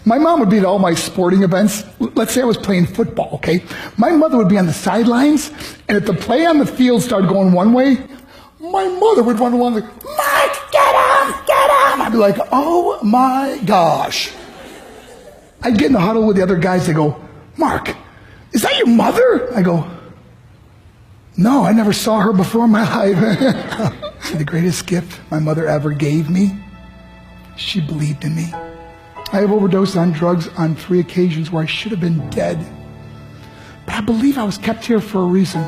My mom would be at all my sporting events. Let's say I was playing football, okay? My mother would be on the sidelines, and if the play on the field started going one way, my mother would run along like, Mike, get him, get him! I'd be like, oh my gosh. I'd get in the huddle with the other guys. They go, Mark, is that your mother? I go, no, I never saw her before in my life. See, the greatest gift my mother ever gave me, she believed in me. I have overdosed on drugs on 3 occasions where I should have been dead. But I believe I was kept here for a reason.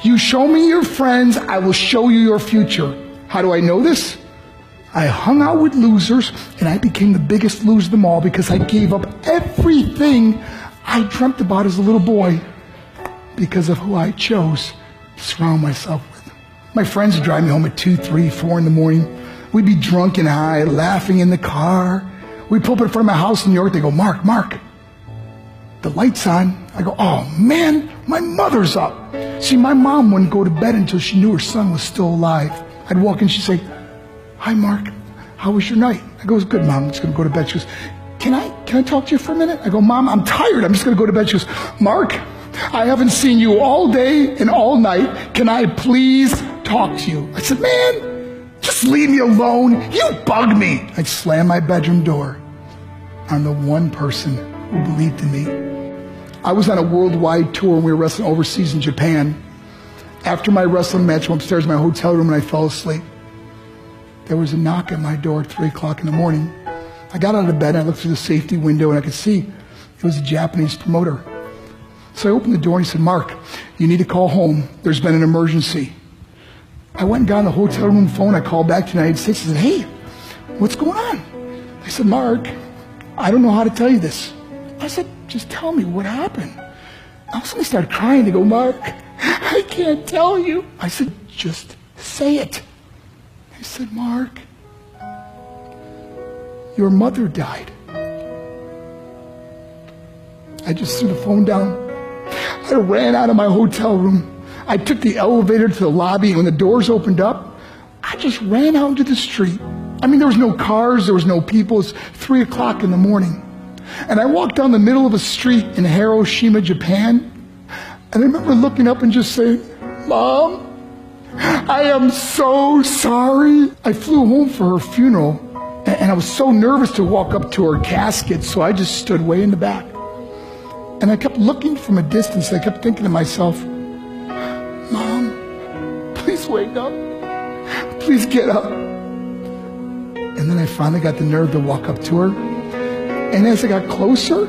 You show me your friends, I will show you your future. How do I know this? I hung out with losers, and I became the biggest loser of them all because I gave up everything I dreamt about as a little boy because of who I chose to surround myself with. My friends would drive me home at 2, 3, 4 in the morning. We'd be drunk and high, laughing in the car. We'd pull up in front of my house in New York. They go, Mark, the light's on. I go, oh man, my mother's up. See, my mom wouldn't go to bed until she knew her son was still alive. I'd walk in, she'd say, hi Mark, how was your night? I go, it was good, Mom, I'm just gonna go to bed. She goes, can I talk to you for a minute? I go, Mom, I'm tired, I'm just gonna go to bed. She goes, Mark, I haven't seen you all day and all night. Can I please talk to you? I said, man, just leave me alone. You bug me. I'd slam my bedroom door on the one person who believed in me. I was on a worldwide tour and we were wrestling overseas in Japan. After my wrestling match, I went upstairs in my hotel room and I fell asleep. There was a knock at my door at 3 o'clock in the morning. I got out of bed and I looked through the safety window and I could see it was a Japanese promoter. So I opened the door and he said, Mark, you need to call home. There's been an emergency. I went and got on the hotel room phone. I called back to the United States. I said, hey, what's going on? I said, Mark, I don't know how to tell you this. I said, just tell me what happened. All of a sudden I started crying. They go, Mark, I can't tell you. I said, just say it. He said, Mark, your mother died. I just threw the phone down. I ran out of my hotel room. I took the elevator to the lobby, and when the doors opened up, I just ran out into the street. I mean, there was no cars, there was no people. It's 3 o'clock in the morning. And I walked down the middle of a street in Hiroshima, Japan, and I remember looking up and just saying, Mom, I am so sorry. I flew home for her funeral, and I was so nervous to walk up to her casket, so I just stood way in the back. And I kept looking from a distance. I kept thinking to myself, Mom, please wake up. Please get up. And then I finally got the nerve to walk up to her. And as I got closer,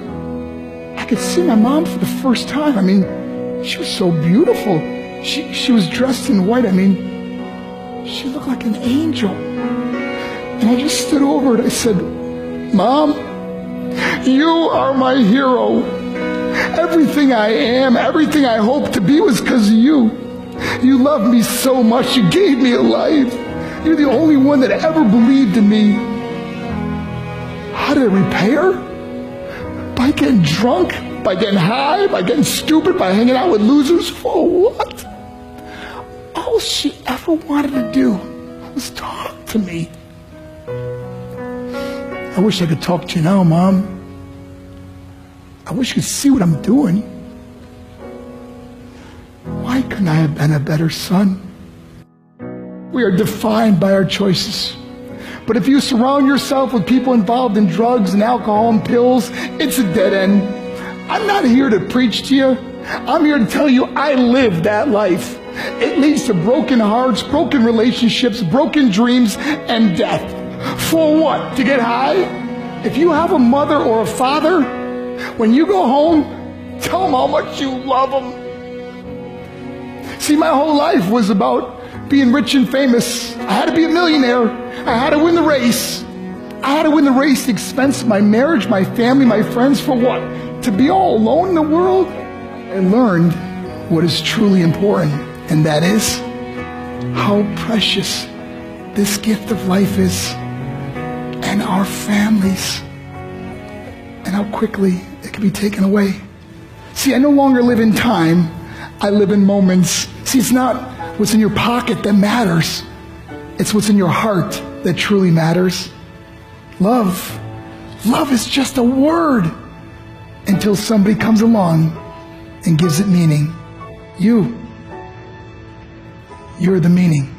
I could see my mom for the first time. I mean, she was so beautiful. She was dressed in white. I mean, she looked like an angel. And I just stood over it. I said, Mom, you are my hero. Everything I am, everything I hope to be was because of you. You loved me so much. You gave me a life. You're the only one that ever believed in me. How did I repay her? By getting drunk? By getting high? By getting stupid? By hanging out with losers? For what? All she ever wanted to do was talk to me. I wish I could talk to you now, Mom. I wish you could see what I'm doing. Why couldn't I have been a better son? We are defined by our choices. But if you surround yourself with people involved in drugs and alcohol and pills, it's a dead end. I'm not here to preach to you. I'm here to tell you I lived that life. It leads to broken hearts, broken relationships, broken dreams, and death. For what? To get high? If you have a mother or a father, when you go home, tell them how much you love them. See, my whole life was about being rich and famous. I had to be a millionaire. I had to win the race. I had to win the race at the expense of my marriage, my family, my friends. For what? To be all alone in the world? I learned what is truly important, and that is how precious this gift of life is, and our families, and how quickly it can be taken away. See, I no longer live in time. I live in moments. See, it's not what's in your pocket that matters. It's what's in your heart that truly matters. Love Love is just a word until somebody comes along and gives it meaning. You're the meaning.